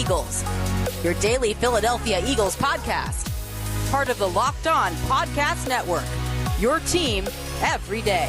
Eagles, your daily Philadelphia Eagles podcast. Part of the Locked On Podcast Network, your team every day.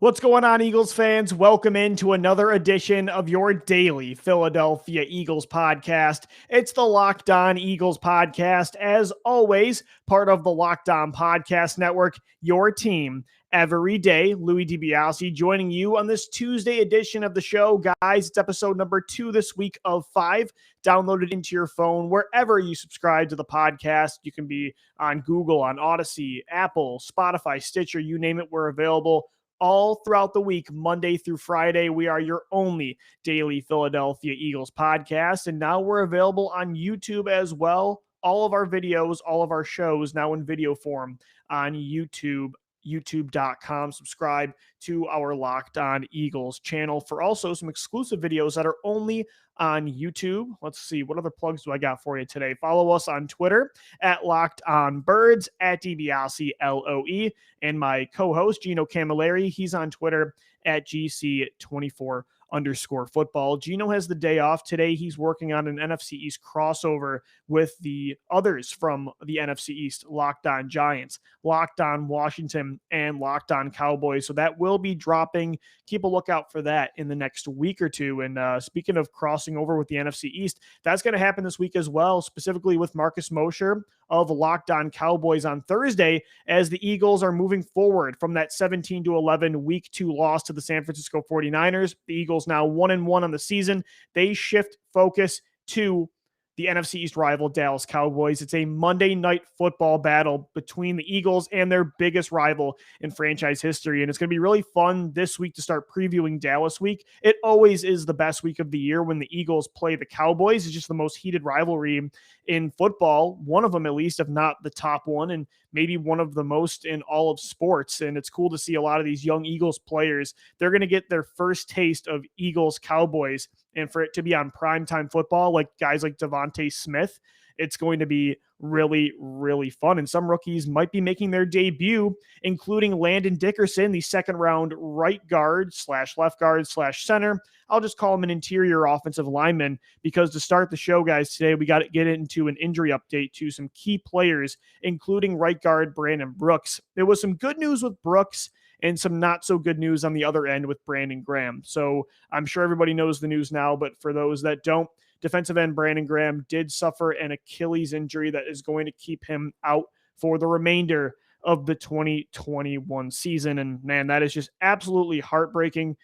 What's going on, Eagles fans? Welcome into another edition of your daily Philadelphia Eagles podcast. It's the Locked On Eagles podcast, as always, part of the Locked On Podcast Network, your team every day. Louis DiBiase joining you on this Tuesday edition of the show. Guys, it's episode number 2 this week of 5. Download it into your phone wherever you subscribe to the podcast. You can be on Google, on Odyssey, Apple, Spotify, Stitcher, you name it, we're available all throughout the week, Monday through Friday. We are your only daily Philadelphia Eagles podcast, and now we're available on YouTube as well. All of our videos, all of our shows now in video form on YouTube, youtube.com. Subscribe to our Locked On Eagles channel for also some exclusive videos that are only on YouTube. Let's see, what other plugs do I got for you today? Follow us on Twitter at Locked On Birds, at DiBiase LOE, and my co-host Gino Camilleri, he's on Twitter at GC24_football. Gino has the day off today. He's working on an NFC East crossover with the others from the NFC East, Locked On Giants, Locked On Washington, and Locked On Cowboys. So that will be dropping. Keep a lookout for that in the next week or two. And speaking of crossing over with the NFC East, that's going to happen this week as well, specifically with Marcus Mosher of Locked On Cowboys on Thursday, as the Eagles are moving forward from that 17-11 week 2 loss to the San Francisco 49ers. The Eagles now 1-1 on the season. They shift focus to the NFC East rival Dallas Cowboys. It's a Monday night football battle between the Eagles and their biggest rival in franchise history. And it's going to be really fun this week to start previewing Dallas week. It always is the best week of the year when the Eagles play the Cowboys. It's just the most heated rivalry in football, one of them at least, if not the top one, and maybe one of the most in all of sports. And it's cool to see a lot of these young Eagles players. They're going to get their first taste of Eagles Cowboys, and for it to be on primetime football, like guys like DeVonta Smith, it's going to be really, really fun. And some rookies might be making their debut, including Landon Dickerson, the second-round right guard / left guard / center. I'll just call him an interior offensive lineman, because to start the show, guys, today we got to get into an injury update to some key players, including right guard Brandon Brooks. There was some good news with Brooks and some not so good news on the other end with Brandon Graham. So I'm sure everybody knows the news now, but for those that don't, defensive end Brandon Graham did suffer an Achilles injury that is going to keep him out for the remainder of the 2021 season. And man, that is just absolutely heartbreaking.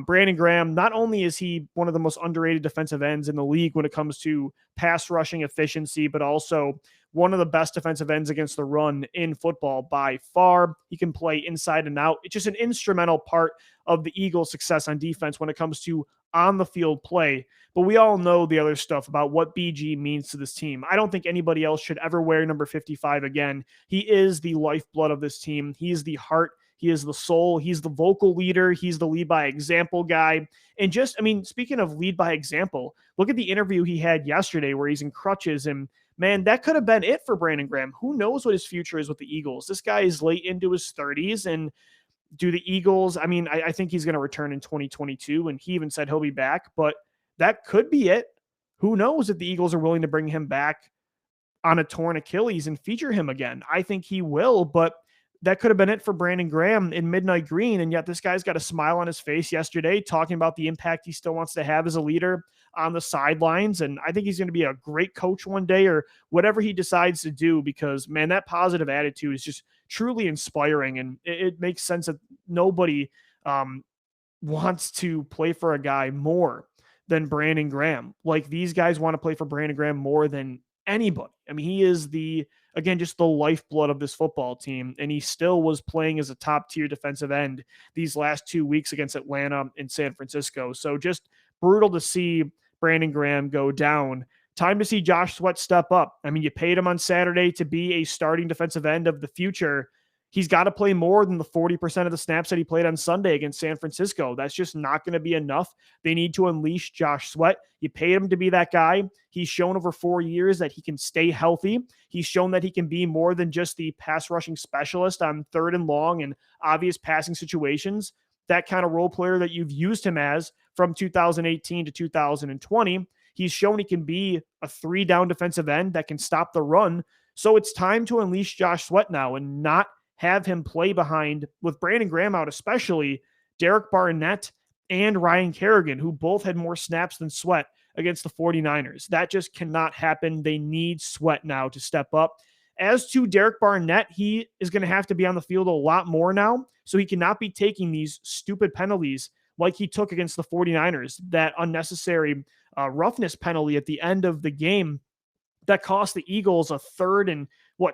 Brandon Graham, not only is he one of the most underrated defensive ends in the league when it comes to pass rushing efficiency, but also one of the best defensive ends against the run in football by far. He can play inside and out. It's just an instrumental part of the Eagles' success on defense when it comes to on the field play. But we all know the other stuff about what BG means to this team. I don't think anybody else should ever wear number 55 again. He is the lifeblood of this team. He is the heart. He is the soul. He's the vocal leader. He's the lead by example guy. And just, I mean, speaking of lead by example, look at the interview he had yesterday where he's in crutches, and man, that could have been it for Brandon Graham. Who knows what his future is with the Eagles? This guy is late into his 30s, and do the Eagles, I mean, I think he's going to return in 2022, and he even said he'll be back, but that could be it. Who knows if the Eagles are willing to bring him back on a torn Achilles and feature him again? I think he will, but that could have been it for Brandon Graham in Midnight Green, and yet this guy's got a smile on his face yesterday talking about the impact he still wants to have as a leader on the sidelines, and I think he's going to be a great coach one day, or whatever he decides to do, because, man, that positive attitude is just truly inspiring, and it makes sense that nobody wants to play for a guy more than Brandon Graham. Like, these guys want to play for Brandon Graham more than anybody. I mean, he is just the lifeblood of this football team, and he still was playing as a top-tier defensive end these last 2 weeks against Atlanta and San Francisco. So just brutal to see Brandon Graham go down. Time to see Josh Sweat step up. I mean, you paid him on Saturday to be a starting defensive end of the future. he's got to play more than the 40% of the snaps that he played on Sunday against San Francisco. That's just not going to be enough. They need to unleash Josh Sweat. You paid him to be that guy. He's shown over 4 years that he can stay healthy. He's shown that he can be more than just the pass rushing specialist on 3rd and long and obvious passing situations. That kind of role player that you've used him as from 2018 to 2020. He's shown he can be a 3-down defensive end that can stop the run. So it's time to unleash Josh Sweat now and not have him play behind, with Brandon Graham out especially, Derek Barnett and Ryan Kerrigan, who both had more snaps than Sweat against the 49ers. That just cannot happen. They need Sweat now to step up. As to Derek Barnett, he is going to have to be on the field a lot more now, so he cannot be taking these stupid penalties like he took against the 49ers, that unnecessary roughness penalty at the end of the game that cost the Eagles a 3rd and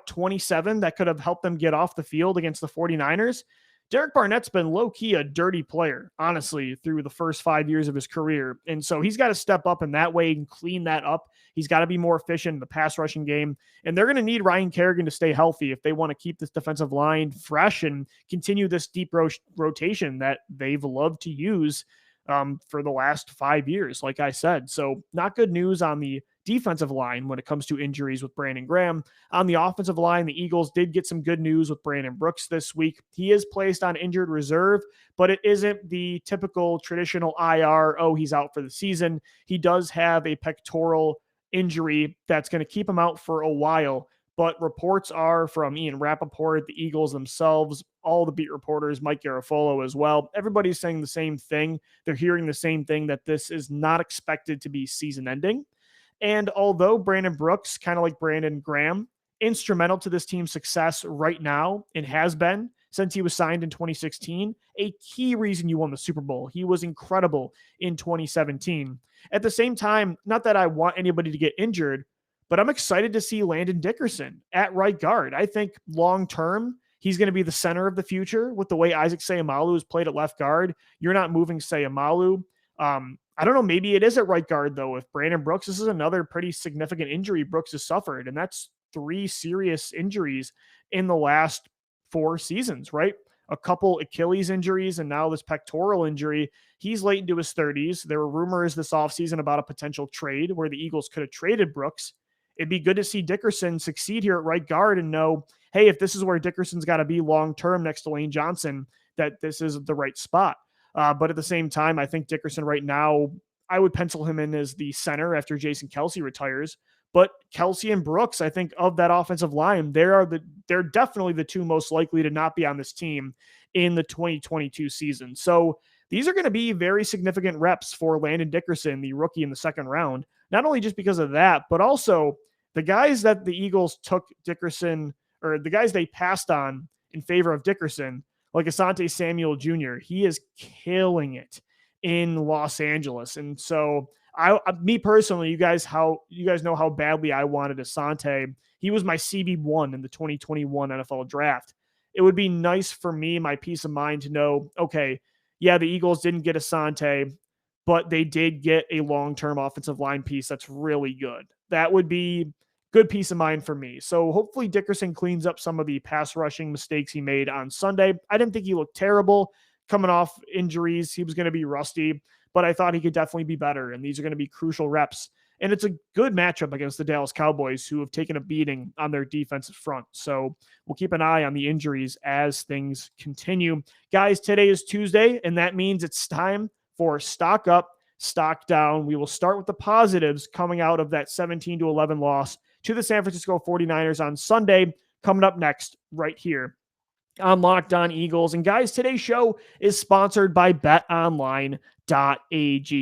27 that could have helped them get off the field against the 49ers. Derek Barnett's been low-key a dirty player, honestly, through the first 5 years of his career. And so he's got to step up in that way and clean that up. He's got to be more efficient in the pass rushing game. And they're going to need Ryan Kerrigan to stay healthy if they want to keep this defensive line fresh and continue this deep rotation that they've loved to use for the last 5 years, like I said. So not good news on the defensive line when it comes to injuries with Brandon Graham. On the offensive line, the Eagles did get some good news with Brandon Brooks this week. He is placed on injured reserve, but it isn't the typical traditional IR, oh, he's out for the season. He does have a pectoral injury that's going to keep him out for a while, but reports are from Ian Rappaport, the Eagles themselves, all the beat reporters, Mike Garafolo as well. Everybody's saying the same thing. They're hearing the same thing, that this is not expected to be season ending. And although Brandon Brooks, kind of like Brandon Graham, instrumental to this team's success right now and has been since he was signed in 2016, a key reason you won the Super Bowl. He was incredible in 2017. At the same time, not that I want anybody to get injured, but I'm excited to see Landon Dickerson at right guard. I think long-term, he's going to be the center of the future with the way Isaac Seumalo has played at left guard. You're not moving Seumalo. I don't know, maybe it is at right guard, though, with Brandon Brooks. This is another pretty significant injury Brooks has suffered, and that's 3 serious injuries in the last 4 seasons, right? A couple Achilles injuries and now this pectoral injury. He's late into his 30s. There were rumors this offseason about a potential trade where the Eagles could have traded Brooks. It'd be good to see Dickerson succeed here at right guard and know, hey, if this is where Dickerson's got to be long-term next to Lane Johnson, that this is the right spot. But at the same time, I think Dickerson right now, I would pencil him in as the center after Jason Kelce retires. But Kelce and Brooks, I think of that offensive line, they're definitely the 2 most likely to not be on this team in the 2022 season. So these are going to be very significant reps for Landon Dickerson, the rookie in the 2nd round. Not only just because of that, but also the guys that the Eagles took Dickerson, or the guys they passed on in favor of Dickerson, like Asante Samuel Jr., he is killing it in Los Angeles. And so me personally, you guys know how badly I wanted Asante. He was my CB1 in the 2021 NFL draft. It would be nice for me, my peace of mind, to know, okay, yeah, the Eagles didn't get Asante, but they did get a long-term offensive line piece that's really good. That would be good peace of mind for me. So hopefully Dickerson cleans up some of the pass rushing mistakes he made on Sunday. I didn't think he looked terrible coming off injuries. He was going to be rusty, but I thought he could definitely be better. And these are going to be crucial reps. And it's a good matchup against the Dallas Cowboys, who have taken a beating on their defensive front. So we'll keep an eye on the injuries as things continue. Guys, today is Tuesday, and that means it's time for Stock Up, Stock Down. We will start with the positives coming out of that 17-11 loss to the San Francisco 49ers on Sunday, coming up next right here on Locked On Eagles. And guys, today's show is sponsored by BetOnline.ag.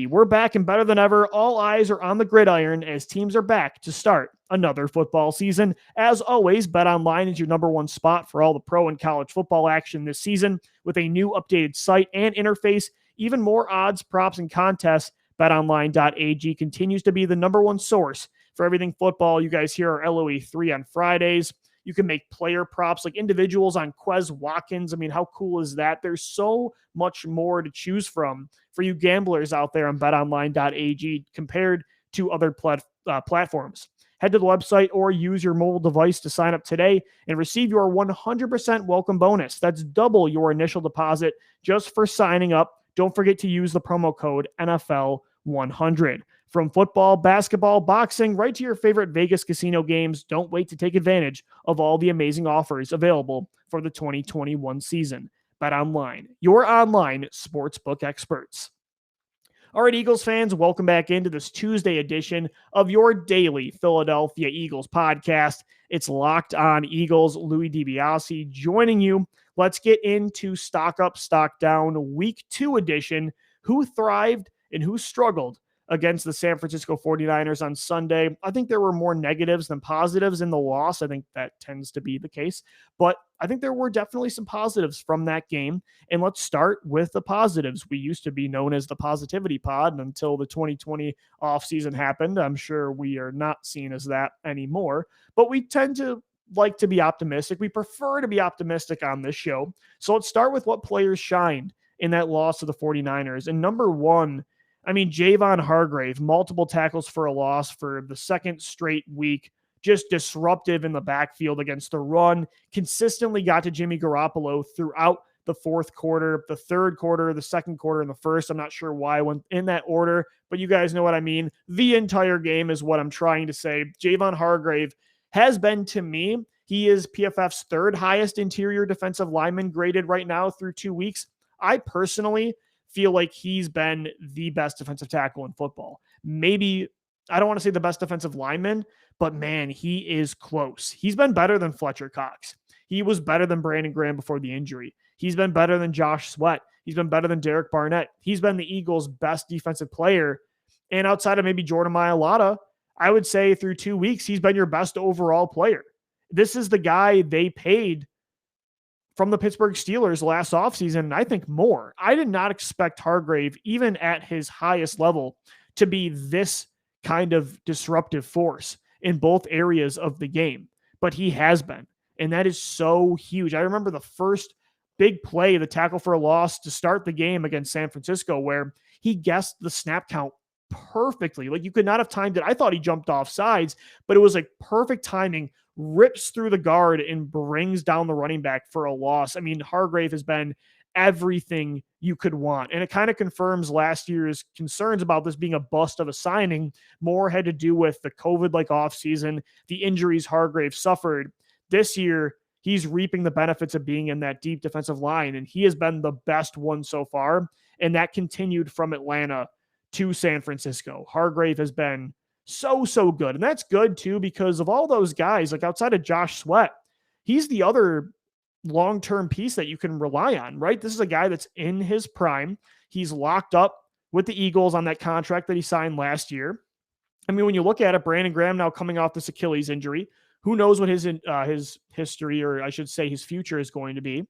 We're back and better than ever. All eyes are on the gridiron as teams are back to start another football season. As always, BetOnline is your number 1 spot for all the pro and college football action this season. With a new updated site and interface, even more odds, props, and contests, BetOnline.ag continues to be the number 1 source for everything football. You guys hear our LOE3 on Fridays. You can make player props like individuals on Quez Watkins. I mean, how cool is that? There's so much more to choose from for you gamblers out there on betonline.ag compared to other platforms. Head to the website or use your mobile device to sign up today and receive your 100% welcome bonus. That's double your initial deposit just for signing up. Don't forget to use the promo code NFL100. From football, basketball, boxing, right to your favorite Vegas casino games, don't wait to take advantage of all the amazing offers available for the 2021 season. BetOnline, your online sportsbook experts. All right, Eagles fans, welcome back into this Tuesday edition of your daily Philadelphia Eagles podcast. It's Locked On Eagles. Louis DiBiase joining you. Let's get into Stock Up, Stock Down Week 2 edition. Who thrived and who struggled against the San Francisco 49ers on Sunday? I think there were more negatives than positives in the loss. I think that tends to be the case. But I think there were definitely some positives from that game. And let's start with the positives. We used to be known as the Positivity Pod until the 2020 offseason happened. I'm sure we are not seen as that anymore. But we tend to like to be optimistic. We prefer to be optimistic on this show. So let's start with what players shined in that loss to the 49ers. And number one, Jayvon Hargrave, multiple tackles for a loss for the second straight week, just disruptive in the backfield against the run, consistently got to Jimmy Garoppolo throughout the fourth quarter, the third quarter, the second quarter, and the first. I'm not sure why I went in that order, but you guys know what I mean. The entire game is what I'm trying to say. Jayvon Hargrave has been, to me, he is PFF's third highest interior defensive lineman graded right now through 2 weeks. I personally feel like he's been the best defensive tackle in football. Maybe, I don't want to say the best defensive lineman, but man, he is close. He's been better than Fletcher Cox. He was better than Brandon Graham before the injury. He's been better than Josh Sweat. He's been better than Derek Barnett. He's been the Eagles' best defensive player. And outside of maybe Jordan Mailata, I would say through 2 weeks, he's been your best overall player. This is the guy they paid from the Pittsburgh Steelers last offseason, and I think more. I did not expect Hargrave, even at his highest level, to be this kind of disruptive force in both areas of the game. But he has been, and that is so huge. I remember the first big play, the tackle for a loss to start the game against San Francisco, where he guessed the snap count perfectly. Like, you could not have timed it. I thought he jumped off sides, but it was like perfect timing, rips through the guard and brings down the running back for a loss. Hargrave has been everything you could want. And it kind of confirms last year's concerns about this being a bust of a signing. More had to do with the COVID-like offseason, the injuries Hargrave suffered. This year, he's reaping the benefits of being in that deep defensive line, and he has been the best one so far. And that continued from Atlanta to San Francisco. Hargrave has been so good. And that's good too, because of all those guys, like outside of Josh Sweat, he's the other long-term piece that you can rely on, right? This is a guy that's in his prime. He's locked up with the Eagles on that contract that he signed last year. When you look at it, Brandon Graham now coming off this Achilles injury, who knows what his history, or I should say his future, is going to be.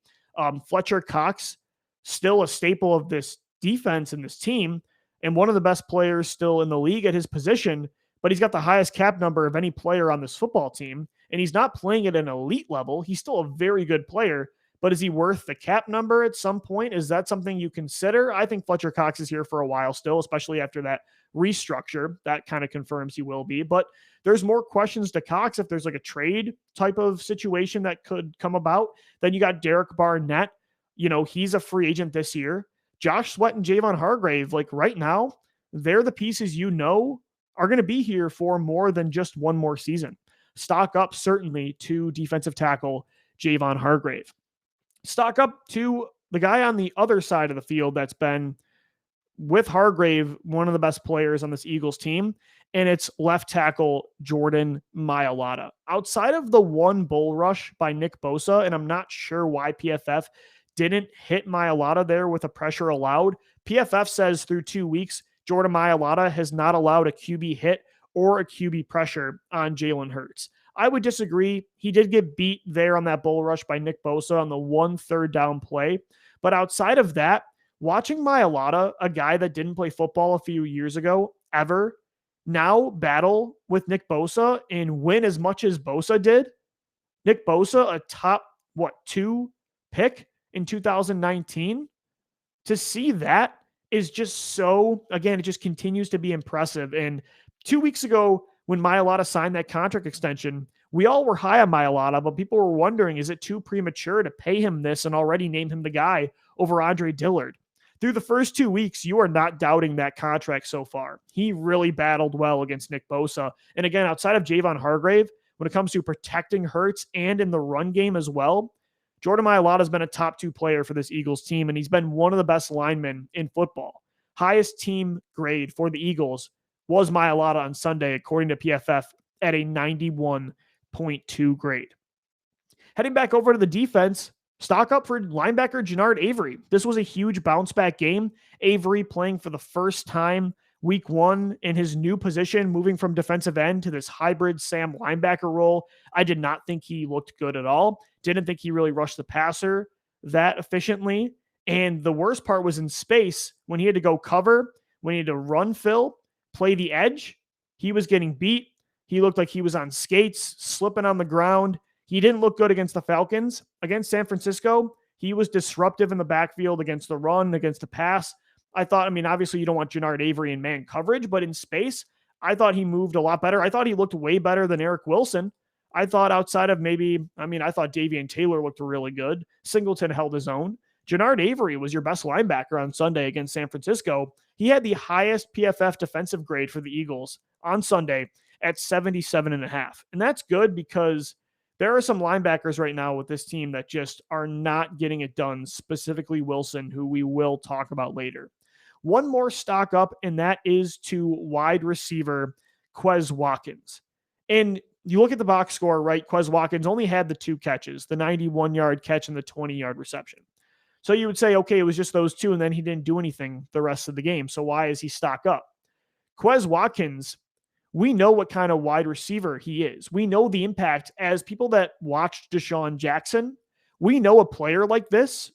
Fletcher Cox, still a staple of this defense and this team, and one of the best players still in the league at his position, but he's got the highest cap number of any player on this football team, and he's not playing at an elite level. He's still a very good player, but is he worth the cap number at some point? Is that something you consider? I think Fletcher Cox is here for a while still, especially after that restructure. That kind of confirms he will be, but there's more questions to Cox if there's like a trade type of situation that could come about. Then you got Derek Barnett. He's a free agent this year. Josh Sweat and Jayvon Hargrave, like right now, they're the pieces are going to be here for more than just one more season. Stock up certainly to defensive tackle Jayvon Hargrave. Stock up to the guy on the other side of the field that's been, with Hargrave, one of the best players on this Eagles team, and it's left tackle Jordan Mailata. Outside of the one bull rush by Nick Bosa, and I'm not sure why PFF didn't hit Mailata there with a pressure allowed. PFF says through 2 weeks, Jordan Mailata has not allowed a QB hit or a QB pressure on Jalen Hurts. I would disagree. He did get beat there on that bull rush by Nick Bosa on the 1 third down play. But outside of that, watching Mailata, a guy that didn't play football a few years ago ever, now battle with Nick Bosa and win as much as Bosa did. Nick Bosa, a top, 2 pick in 2019. To see that is just so, again, it just continues to be impressive. And 2 weeks ago, when Mailata signed that contract extension, we all were high on Mailata, but people were wondering, is it too premature to pay him this and already name him the guy over Andre Dillard? Through the first 2 weeks, you are not doubting that contract so far. He really battled well against Nick Bosa. And again, outside of Jayvon Hargrave, when it comes to protecting Hurts and in the run game as well, Jordan Mailata has been a top 2 player for this Eagles team, and he's been one of the best linemen in football. Highest team grade for the Eagles was Mailata on Sunday, according to PFF, at a 91.2 grade. Heading back over to the defense, stock up for linebacker Genard Avery. This was a huge bounce back game. Avery playing for the first time week 1 in his new position, moving from defensive end to this hybrid Sam linebacker role. I did not think he looked good at all. Didn't think he really rushed the passer that efficiently. And the worst part was in space when he had to go cover, when he had to run fill, play the edge. He was getting beat. He looked like he was on skates, slipping on the ground. He didn't look good against the Falcons. Against San Francisco, he was disruptive in the backfield against the run, against the pass. I thought, obviously you don't want Genard Avery in man coverage, but in space, I thought he moved a lot better. I thought he looked way better than Eric Wilson. I thought outside of I thought Davian Taylor looked really good. Singleton held his own. Genard Avery was your best linebacker on Sunday against San Francisco. He had the highest PFF defensive grade for the Eagles on Sunday at 77.5. And that's good because there are some linebackers right now with this team that just are not getting it done, specifically Wilson, who we will talk about later. One more stock up, and that is to wide receiver Quez Watkins. And you look at the box score, right? Quez Watkins only had the 2 catches, the 91-yard catch and the 20-yard reception. So you would say, okay, it was just those 2, and then he didn't do anything the rest of the game. So why is he stock up? Quez Watkins, we know what kind of wide receiver he is. We know the impact as people that watched Deshaun Jackson. We know a player like this,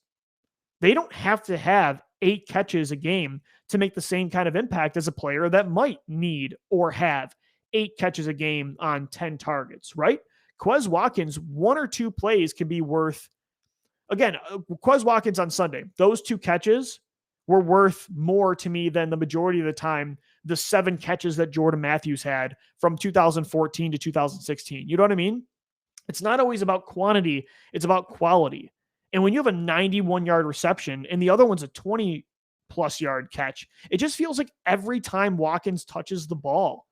they don't have to have 8 catches a game to make the same kind of impact as a player that might need or have 8 catches a game on 10 targets, right? Quez Watkins, 1 or 2 plays can be worth, again, Quez Watkins on Sunday, those 2 catches were worth more to me than the majority of the time the 7 catches that Jordan Matthews had from 2014 to 2016. You know what I mean? It's not always about quantity. It's about quality. And when you have a 91-yard reception and the other one's a 20-plus yard catch, it just feels like every time Watkins touches the ball,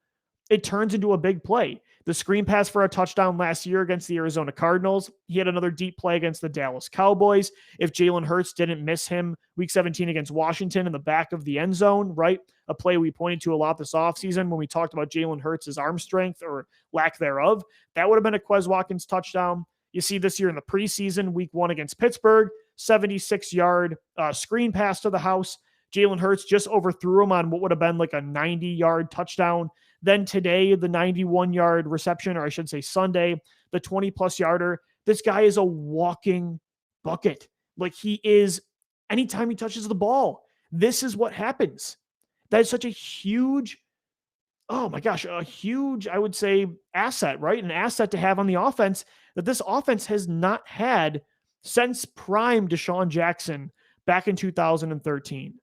it turns into a big play. The screen pass for a touchdown last year against the Arizona Cardinals. He had another deep play against the Dallas Cowboys. If Jalen Hurts didn't miss him week 17 against Washington in the back of the end zone, right? A play we pointed to a lot this offseason when we talked about Jalen Hurts' arm strength or lack thereof. That would have been a Quez Watkins touchdown. You see this year in the preseason, week 1 against Pittsburgh, 76-yard screen pass to the house. Jalen Hurts just overthrew him on what would have been like a 90-yard touchdown. Then today, the 91-yard reception, or I should say Sunday, the 20-plus yarder. This guy is a walking bucket. Like he is, anytime he touches the ball, this is what happens. That is such a huge, oh my gosh, a huge, I would say, asset, right? An asset to have on the offense that this offense has not had since prime Deshaun Jackson back in 2013.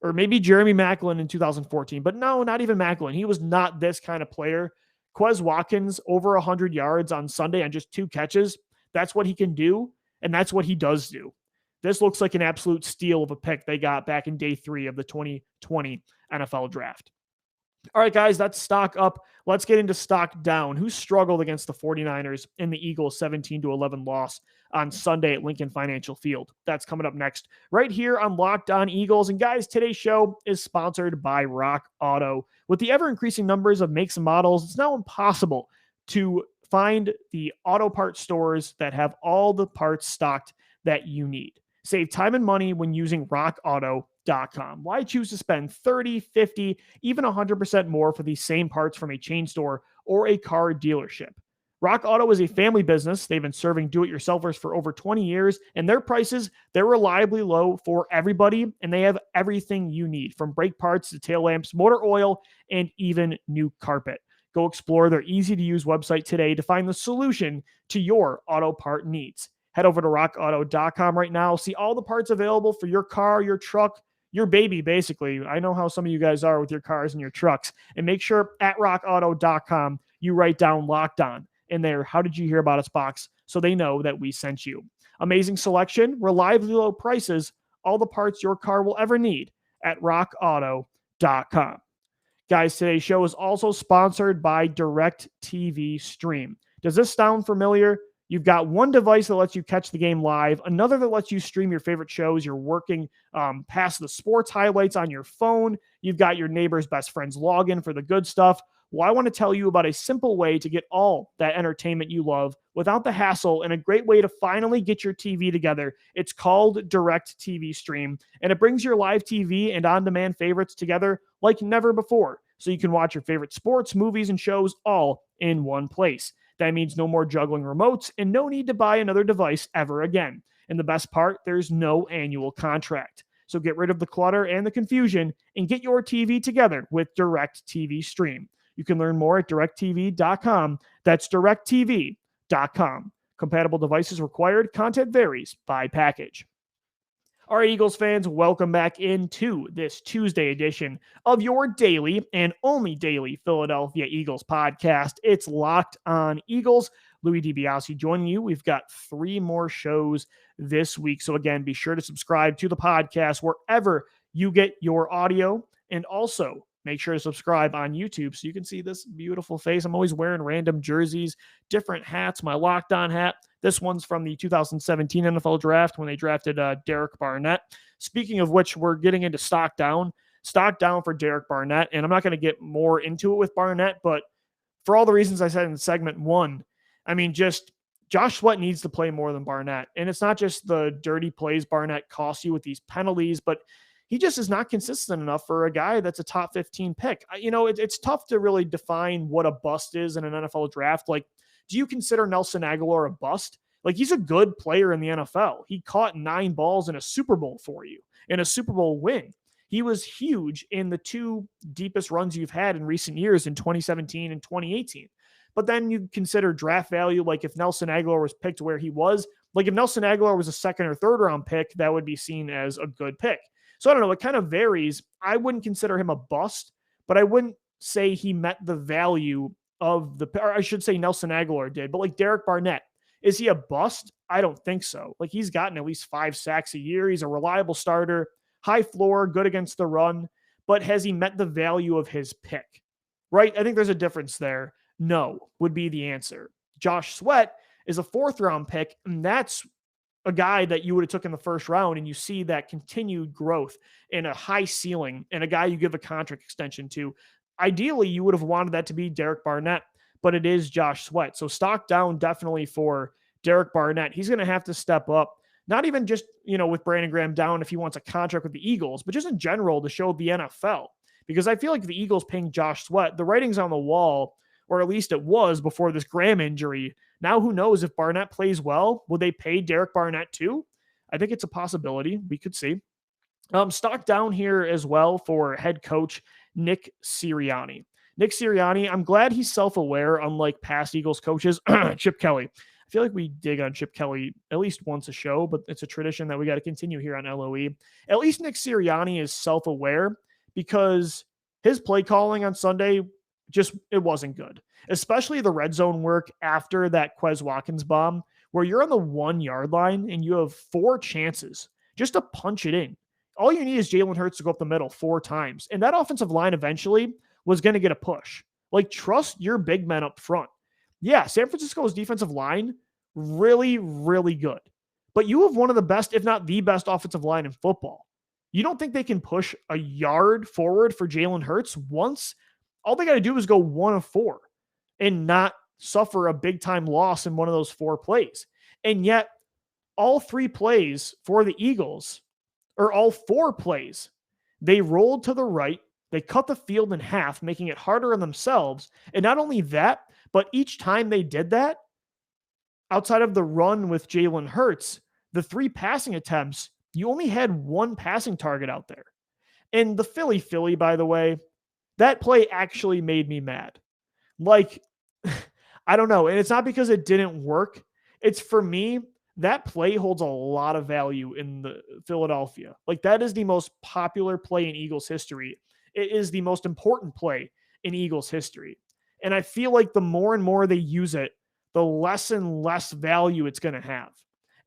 Or maybe Jeremy Maclin in 2014. But no, not even Maclin. He was not this kind of player. Quez Watkins, over 100 yards on Sunday on just 2 catches. That's what he can do, and that's what he does do. This looks like an absolute steal of a pick they got back in day 3 of the 2020 NFL Draft. All right, guys, that's stock up. Let's get into stock down. Who struggled against the 49ers in the Eagles 17-11 loss on Sunday at Lincoln Financial Field? That's coming up next right here on Locked On Eagles. And guys, today's show is sponsored by Rock Auto. With the ever-increasing numbers of makes and models, it's now impossible to find the auto parts stores that have all the parts stocked that you need. Save time and money when using rockauto.com. Why choose to spend 30, 50, even 100% more for these same parts from a chain store or a car dealership? Rock Auto is a family business. They've been serving do-it-yourselfers for over 20 years, and their prices, they're reliably low for everybody, and they have everything you need, from brake parts to tail lamps, motor oil, and even new carpet. Go explore their easy-to-use website today to find the solution to your auto part needs. Head over to rockauto.com right now. See all the parts available for your car, your truck, your baby, basically. I know how some of you guys are with your cars and your trucks. And make sure at rockauto.com you write down Locked On in there. How did you hear about us box? So they know that we sent you. Amazing selection, reliably low prices, all the parts your car will ever need at rockauto.com. Guys, today's show is also sponsored by DirecTV Stream. Does this sound familiar? You've got one device that lets you catch the game live, another that lets you stream your favorite shows. You're working past the sports highlights on your phone. You've got your neighbor's best friend's login for the good stuff. Well, I want to tell you about a simple way to get all that entertainment you love without the hassle, and a great way to finally get your TV together. It's called DirecTV Stream, and it brings your live TV and on-demand favorites together like never before, so you can watch your favorite sports, movies, and shows all in one place. That means no more juggling remotes and no need to buy another device ever again. And the best part, there's no annual contract. So get rid of the clutter and the confusion and get your TV together with DirecTV Stream. You can learn more at directtv.com. That's directtv.com. Compatible devices required. Content varies by package. All right, Eagles fans, welcome back into this Tuesday edition of your daily and only daily Philadelphia Eagles podcast. It's Locked On Eagles. Louis DiBiase joining you. We've got 3 more shows this week. So again, be sure to subscribe to the podcast wherever you get your audio, and also make sure to subscribe on YouTube so you can see this beautiful face. I'm always wearing random jerseys, different hats, my Locked On hat. This one's from the 2017 NFL draft when they drafted Derek Barnett. Speaking of which, we're getting into stock down for Derek Barnett. And I'm not going to get more into it with Barnett, but for all the reasons I said in segment 1, I mean, just Josh Sweat needs to play more than Barnett. And it's not just the dirty plays Barnett costs you with these penalties, but he just is not consistent enough for a guy that's a top 15 pick. It's tough to really define what a bust is in an NFL draft. Like, do you consider Nelson Aguilar a bust? Like, he's a good player in the NFL. He caught 9 balls in a Super Bowl for you, in a Super Bowl win. He was huge in the 2 deepest runs you've had in recent years in 2017 and 2018. But then you consider draft value. Like, if Nelson Aguilar was picked where he was, like if Nelson Aguilar was a 2nd or 3rd round pick, that would be seen as a good pick. So I don't know. It kind of varies. I wouldn't consider him a bust, but I wouldn't say he met the value of or I should say Nelson Aguilar did. But like Derek Barnett, is he a bust? I don't think so. Like, he's gotten at least 5 sacks a year. He's a reliable starter, high floor, good against the run. But has he met the value of his pick? Right? I think there's a difference there. No, would be the answer. Josh Sweat is a 4th round pick, and that's a guy that you would have took in the 1st round, and you see that continued growth and a high ceiling, and a guy you give a contract extension to. Ideally, you would have wanted that to be Derek Barnett, but it is Josh Sweat. So stock down definitely for Derek Barnett. He's going to have to step up, not even just, with Brandon Graham down if he wants a contract with the Eagles, but just in general to show the NFL. Because I feel like the Eagles paying Josh Sweat, the writing's on the wall, or at least it was before this Graham injury. Now, who knows if Barnett plays well? Will they pay Derek Barnett too? I think it's a possibility. We could see. Stock down here as well for head coach Nick Sirianni. Nick Sirianni, I'm glad he's self-aware, unlike past Eagles coaches. Chip Kelly. I feel like we dig on Chip Kelly at least once a show, but it's a tradition that we got to continue here on LOE. At least Nick Sirianni is self-aware, because his play calling on Sunday, it wasn't good. Especially the red zone work after that Quez Watkins bomb, where you're on the 1 yard line and you have 4 chances just to punch it in. All you need is Jalen Hurts to go up the middle 4 times. And that offensive line eventually was going to get a push. Like, trust your big men up front. Yeah, San Francisco's defensive line, really, really good. But you have one of the best, if not the best, offensive line in football. You don't think they can push a yard forward for Jalen Hurts once? All they got to do is go 1 of 4 and not suffer a big-time loss in one of those 4 plays. And yet, all 3 plays for the Eagles, or all 4 plays, they rolled to the right, they cut the field in half, making it harder on themselves. And not only that, but each time they did that, outside of the run with Jalen Hurts, the 3 passing attempts, you only had 1 passing target out there. And the Philly, by the way, that play actually made me mad. Like, I don't know. And it's not because it didn't work. It's, for me, that play holds a lot of value in the Philadelphia. Like, that is the most popular play in Eagles history. It is the most important play in Eagles history. And I feel like the more and more they use it, the less and less value it's going to have.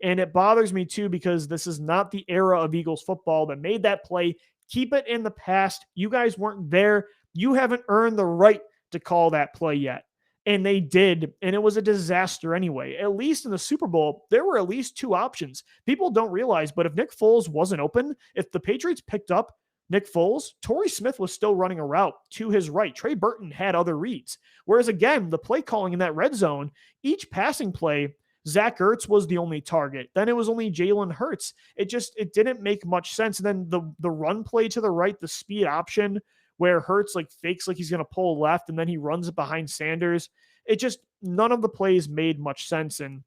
And it bothers me too, because this is not the era of Eagles football that made that play. Keep it in the past. You guys weren't there. You haven't earned the right to call that play yet. And they did, and it was a disaster anyway. At least in the Super Bowl, there were at least two options. People don't realize, but if Nick Foles wasn't open, if the Patriots picked up Nick Foles, Torrey Smith was still running a route to his right. Trey Burton had other reads. Whereas again, the play calling in that red zone, each passing play, Zach Ertz was the only target. Then it was only Jalen Hurts. It didn't make much sense. And then the run play to the right, the speed option, where Hurts like fakes like he's going to pull left and then he runs it behind Sanders. None of the plays made much sense. And,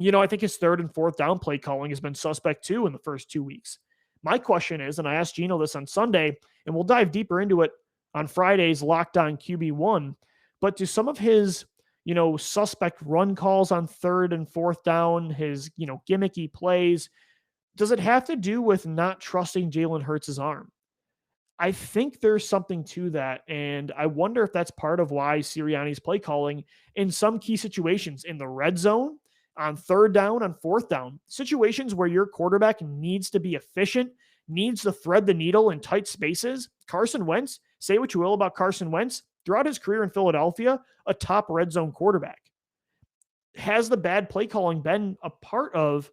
I think his third and fourth down play calling has been suspect too in the first 2 weeks. My question is, and I asked Gino this on Sunday, and we'll dive deeper into it on Friday's Locked On QB1, but do some of his, suspect run calls on third and fourth down, his, gimmicky plays, does it have to do with not trusting Jalen Hurts' arm? I think there's something to that, and I wonder if that's part of why Sirianni's play calling in some key situations in the red zone, on third down, on fourth down, situations where your quarterback needs to be efficient, needs to thread the needle in tight spaces. Carson Wentz, say what you will about Carson Wentz, throughout his career in Philadelphia, a top red zone quarterback. Has the bad play calling been a part of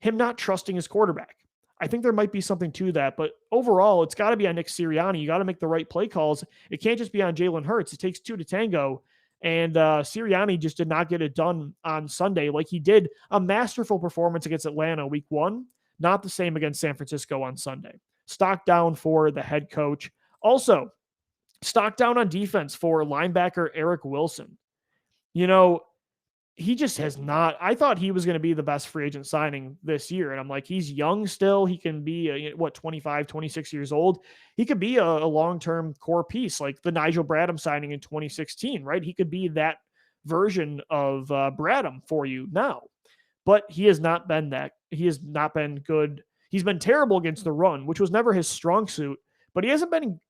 him not trusting his quarterback? I think there might be something to that, but overall, it's got to be on Nick Sirianni. You got to make the right play calls. It can't just be on Jalen Hurts. It takes two to tango, and Sirianni just did not get it done on Sunday like he did a masterful performance against Atlanta week 1, not the same against San Francisco on Sunday. Stock down for the head coach. Also, stock down on defense for linebacker Eric Wilson. He just has not. I thought he was going to be the best free agent signing this year. And I'm like, he's young still. He can be, 25, 26 years old. He could be a long-term core piece, like the Nigel Bradham signing in 2016, right? He could be that version of Bradham for you now. But he has not been that. He has not been good. He's been terrible against the run, which was never his strong suit. But he hasn't been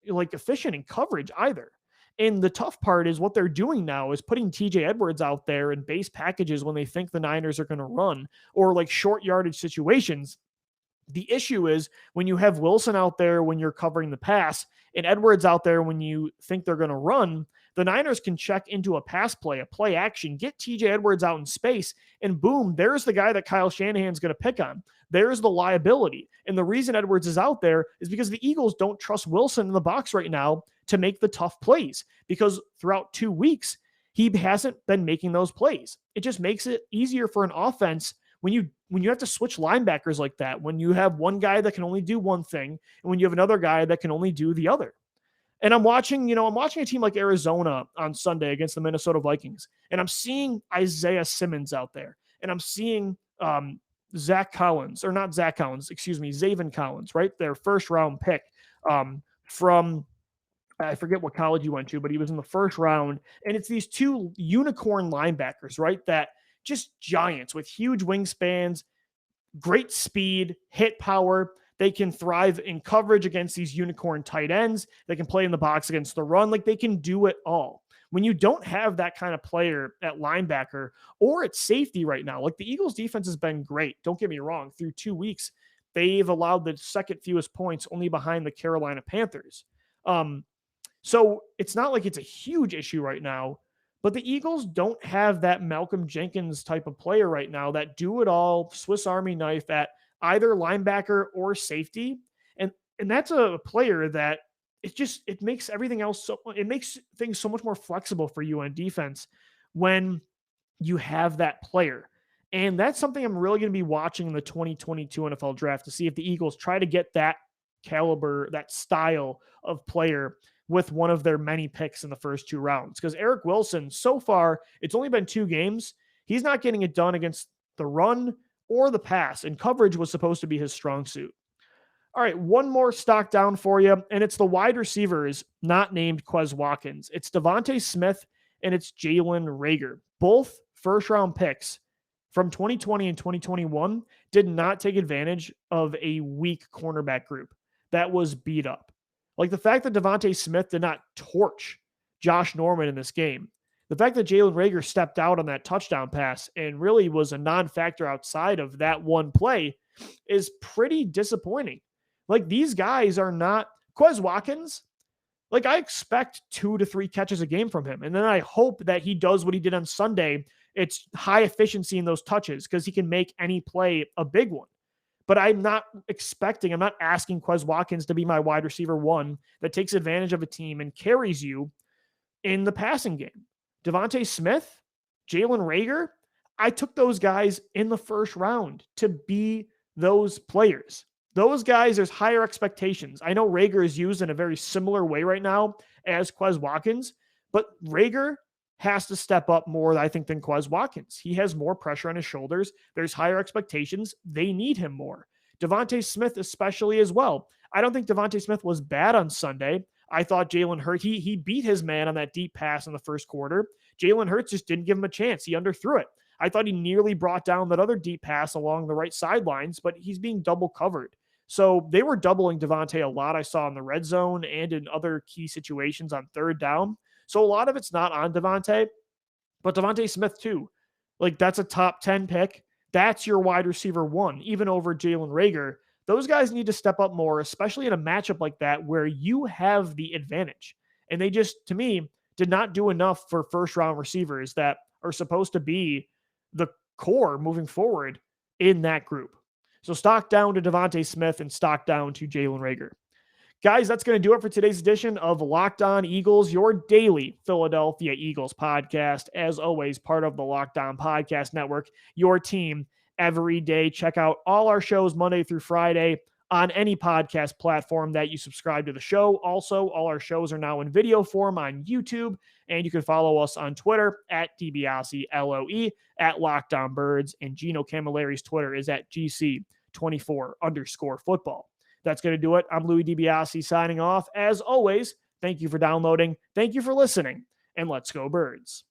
efficient in coverage either. And the tough part is what they're doing now is putting TJ Edwards out there in base packages when they think the Niners are going to run, or short yardage situations. The issue is when you have Wilson out there when you're covering the pass and Edwards out there when you think they're going to run, the Niners can check into a pass play, a play action, get TJ Edwards out in space, and boom, there's the guy that Kyle Shanahan's going to pick on. There's the liability. And the reason Edwards is out there is because the Eagles don't trust Wilson in the box right now to make the tough plays, because throughout 2 weeks, he hasn't been making those plays. It just makes it easier for an offense when you have to switch linebackers like that, when you have one guy that can only do one thing, and when you have another guy that can only do the other. And I'm watching a team like Arizona on Sunday against the Minnesota Vikings, and I'm seeing Isaiah Simmons out there, and I'm seeing Zayvon Collins, right? Their first round pick from, I forget what college he went to, but he was in the first round. And it's these two unicorn linebackers, right? That just giants with huge wingspans, great speed, hit power. They can thrive in coverage against these unicorn tight ends. They can play in the box against the run. They can do it all. When you don't have that kind of player at linebacker or at safety right now, the Eagles defense has been great. Don't get me wrong. Through 2 weeks, they've allowed the second fewest points, only behind the Carolina Panthers. So it's not like it's a huge issue right now, but the Eagles don't have that Malcolm Jenkins type of player right now, that do-it-all Swiss Army knife at either linebacker or safety. And that's a player that it makes everything else it makes things so much more flexible for you on defense when you have that player. And that's something I'm really going to be watching in the 2022 NFL draft, to see if the Eagles try to get that caliber, that style of player with one of their many picks in the first 2 rounds. Because Eric Wilson, so far, it's only been 2 games. He's not getting it done against the run or the pass, and coverage was supposed to be his strong suit. All right, one more stock down for you, and it's the wide receivers not named Quez Watkins. It's DeVonta Smith and it's Jalen Reagor, both first-round picks from 2020 and 2021 did not take advantage of a weak cornerback group that was beat up. Like the fact that DeVonta Smith did not torch Josh Norman in this game. The fact that Jalen Reagor stepped out on that touchdown pass and really was a non-factor outside of that one play is pretty disappointing. Like these guys are not Quez Watkins. Like I expect 2 to 3 catches a game from him. And then I hope that he does what he did on Sunday. It's high efficiency in those touches because he can make any play a big one. But I'm not asking Quez Watkins to be my wide receiver one that takes advantage of a team and carries you in the passing game. DeVonta Smith, Jalen Reagor, I took those guys in the first round to be those players. Those guys, there's higher expectations. I know Reagor is used in a very similar way right now as Quez Watkins, but Reagor has to step up more, I think, than Quez Watkins. He has more pressure on his shoulders. There's higher expectations. They need him more. DeVonta Smith especially as well. I don't think DeVonta Smith was bad on Sunday. I thought Jalen Hurts, he beat his man on that deep pass in the first quarter. Jalen Hurts just didn't give him a chance. He underthrew it. I thought he nearly brought down that other deep pass along the right sidelines, but he's being double covered. So they were doubling DeVonta a lot. I saw in the red zone and in other key situations on third down. So a lot of it's not on DeVonta, but DeVonta Smith too. Like that's a top 10 pick. That's your wide receiver one, even over Jalen Reagor. Those guys need to step up more, especially in a matchup like that where you have the advantage. And they just, to me, did not do enough for first round receivers that are supposed to be the core moving forward in that group. So stock down to DeVonta Smith and stock down to Jalen Reagor. Guys, that's going to do it for today's edition of Locked On Eagles, your daily Philadelphia Eagles podcast. As always, part of the Locked On Podcast Network, your team every day. Check out all our shows Monday through Friday on any podcast platform that you subscribe to the show. Also, all our shows are now in video form on YouTube, and you can follow us on Twitter at DiBiase, at Locked On Birds, and Gino Camilleri's Twitter is at GC24_football. That's going to do it. I'm Louis DiBiase signing off. As always, thank you for downloading. Thank you for listening, and let's go Birds.